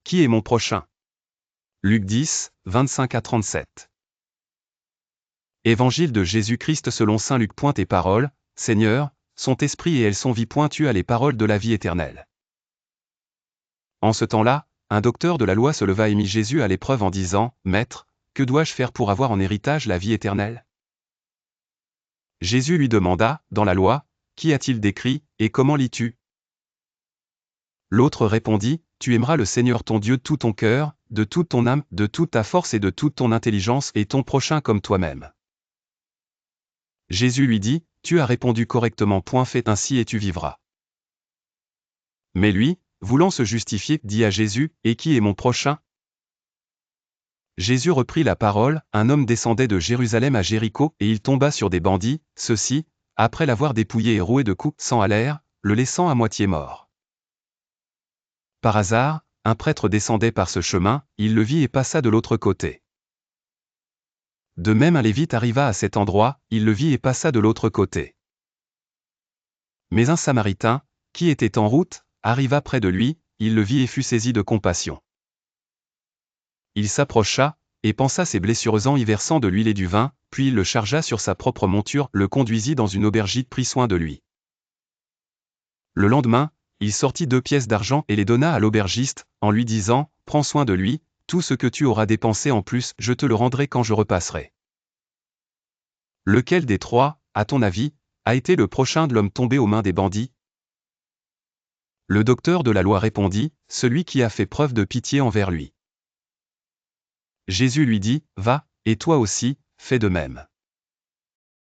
Qui est mon prochain? Luc 10, 25 à 37. Évangile de Jésus-Christ selon saint Luc. Tes paroles, Seigneur, sont esprit et elles sont vie. Tu as les paroles de la vie éternelle. En ce temps-là, un docteur de la loi se leva et mit Jésus à l'épreuve en disant, Maître, que dois-je faire pour avoir en héritage la vie éternelle? Jésus lui demanda, dans la loi, qui a-t-il décrit, et comment lis-tu? L'autre répondit, Tu aimeras le Seigneur ton Dieu de tout ton cœur, de toute ton âme, de toute ta force et de toute ton intelligence et ton prochain comme toi-même. Jésus lui dit, Tu as répondu correctement. Fais ainsi et tu vivras. Mais lui, voulant se justifier, dit à Jésus, Et qui est mon prochain? Jésus reprit la parole, un homme descendait de Jérusalem à Jéricho, et il tomba sur des bandits, ceux-ci, après l'avoir dépouillé et roué de coups, s'en allèrent, le laissant à moitié mort. Par hasard, un prêtre descendait par ce chemin, il le vit et passa de l'autre côté. De même un lévite arriva à cet endroit, il le vit et passa de l'autre côté. Mais un samaritain, qui était en route, arriva près de lui, il le vit et fut saisi de compassion. Il s'approcha, et pansa ses blessures en y versant de l'huile et du vin, puis il le chargea sur sa propre monture, le conduisit dans une aubergite, prit soin de lui. Le lendemain, il sortit 2 pièces d'argent et les donna à l'aubergiste, en lui disant, Prends soin de lui, tout ce que tu auras dépensé en plus, je te le rendrai quand je repasserai. Lequel des 3, à ton avis, a été le prochain de l'homme tombé aux mains des bandits? Le docteur de la loi répondit, Celui qui a fait preuve de pitié envers lui. Jésus lui dit, Va, et toi aussi, fais de même.